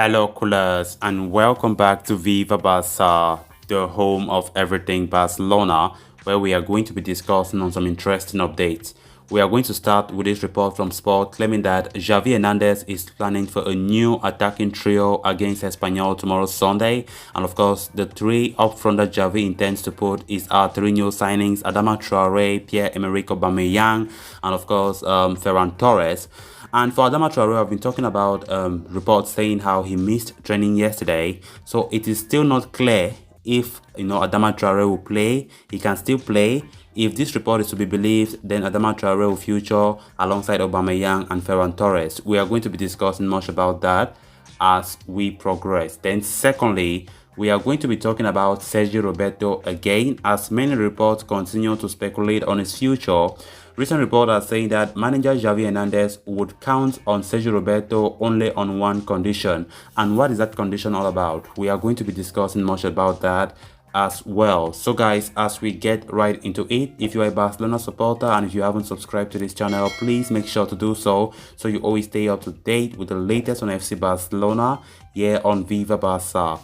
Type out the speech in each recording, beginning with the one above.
Hello, coolers, and welcome back to Viva Barça, the home of everything Barcelona, where we are going to be discussing on some interesting updates. We are going to start with this report from Sport claiming that Xavi Hernandez is planning for a new attacking trio against Espanyol tomorrow Sunday. And of course, the three up front that Xavi intends to put is our three new signings: Adama Traore, Pierre-Emerick Aubameyang, and of course, Ferran Torres. And for Adama Traore, I've been talking about reports saying how he missed training yesterday. So it is still not clear if Adama Traore will play. He can still play. If this report is to be believed, then Adama Traore will feature alongside Aubameyang and Ferran Torres. We are going to be discussing much about that as we progress. Then secondly, we are going to be talking about Sergio Roberto again, as many reports continue to speculate on his future. Recent reports are saying that manager Xavi Hernandez would count on Sergio Roberto only on one condition. And what is that condition all about? We are going to be discussing much about that as well. So guys, as we get right into it, if you are a Barcelona supporter and if you haven't subscribed to this channel, please make sure to do so you always stay up to date with the latest on FC Barcelona here on Viva Barça.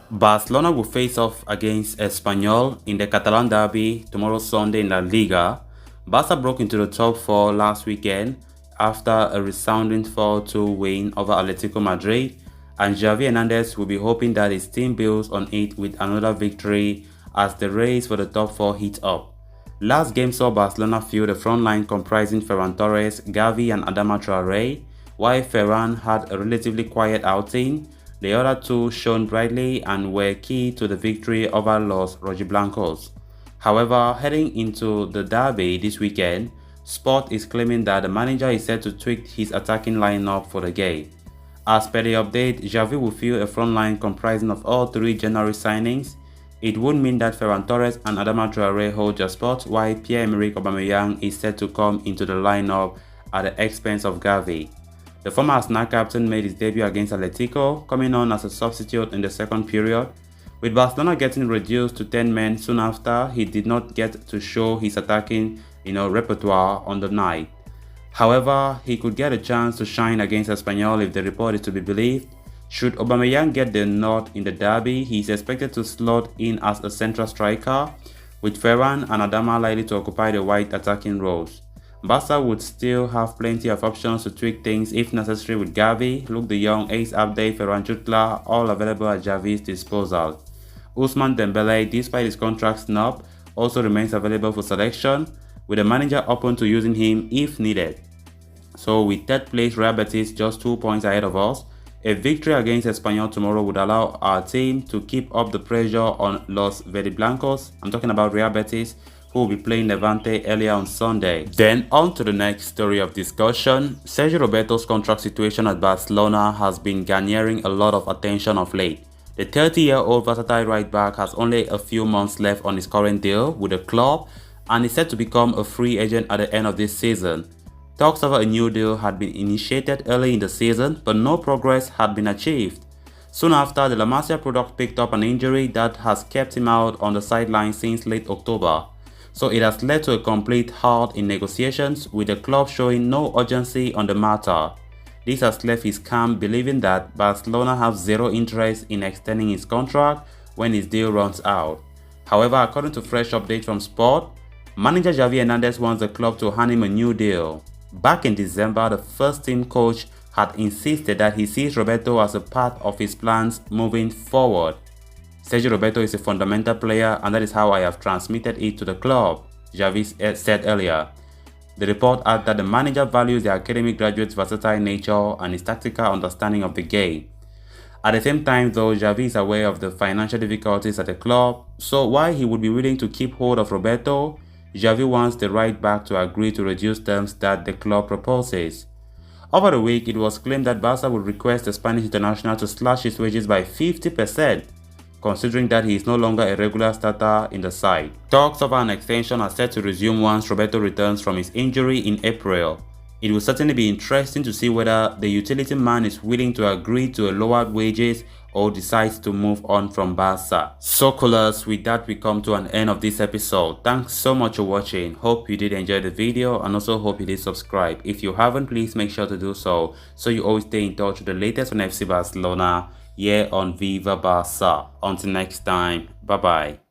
Barcelona will face off against Espanyol in the Catalan derby tomorrow Sunday in La Liga. Barca broke into the top four last weekend after a resounding 4-2 win over Atletico Madrid, and Xavi Hernandez will be hoping that his team builds on it with another victory as the race for the top four heats up. Last game saw Barcelona field a front line comprising Ferran Torres, Gavi and Adama Traore. While Ferran had a relatively quiet outing, the other two shone brightly and were key to the victory over Los Rojiblancos. However, heading into the derby this weekend, Sport is claiming that the manager is set to tweak his attacking lineup for the game. As per the update, Xavi will field a front line comprising of all three January signings. It would mean that Ferran Torres and Adama Traore hold their spot, while Pierre-Emerick Aubameyang is set to come into the lineup at the expense of Gavi. The former Arsenal captain made his debut against Atletico, coming on as a substitute in the second period. With Barcelona getting reduced to 10 men soon after, he did not get to show his attacking repertoire on the night. However, he could get a chance to shine against Espanyol if the report is to be believed. Should Aubameyang get the nod in the derby, he is expected to slot in as a central striker, with Ferran and Adama likely to occupy the wide attacking roles. Barca would still have plenty of options to tweak things if necessary with Gavi, Luke de Jong, Ace Abde, Ferran Jutla, all available at Xavi's disposal. Ousmane Dembele, despite his contract snub, also remains available for selection, with the manager open to using him if needed. So with third place Real Betis just 2 points ahead of us, a victory against Espanyol tomorrow would allow our team to keep up the pressure on Los Verdiblancos. I'm talking about Real Betis, who will be playing Levante earlier on Sunday. Then on to the next story of discussion. Sergio Roberto's contract situation at Barcelona has been garnering a lot of attention of late. The 30-year-old versatile right-back has only a few months left on his current deal with the club and is set to become a free agent at the end of this season. Talks over a new deal had been initiated early in the season, but no progress had been achieved. Soon after, the La Masia product picked up an injury that has kept him out on the sidelines since late October. So it has led to a complete halt in negotiations, with the club showing no urgency on the matter. This has left his camp believing that Barcelona have zero interest in extending his contract when his deal runs out. However, according to fresh updates from Sport, manager Xavi Hernandez wants the club to hand him a new deal. Back in December, the first team coach had insisted that he sees Roberto as a part of his plans moving forward. Sergio Roberto is a fundamental player, and that is how I have transmitted it to the club, Xavi said earlier. The report adds that the manager values the academic graduate's versatile nature and his tactical understanding of the game. At the same time though, Xavi is aware of the financial difficulties at the club, so while he would be willing to keep hold of Roberto, Xavi wants the right back to agree to reduce terms that the club proposes. Over the week, it was claimed that Barca would request the Spanish international to slash his wages by 50%, considering that he is no longer a regular starter in the side. Talks over an extension are set to resume once Roberto returns from his injury in April. It will certainly be interesting to see whether the utility man is willing to agree to a lowered wages or decides to move on from Barca. So callers, with that we come to an end of this episode. Thanks so much for watching. Hope you did enjoy the video and also hope you did subscribe. If you haven't, please make sure to do so you always stay in touch with the latest on FC Barcelona here on Viva Barca. Until next time, bye bye.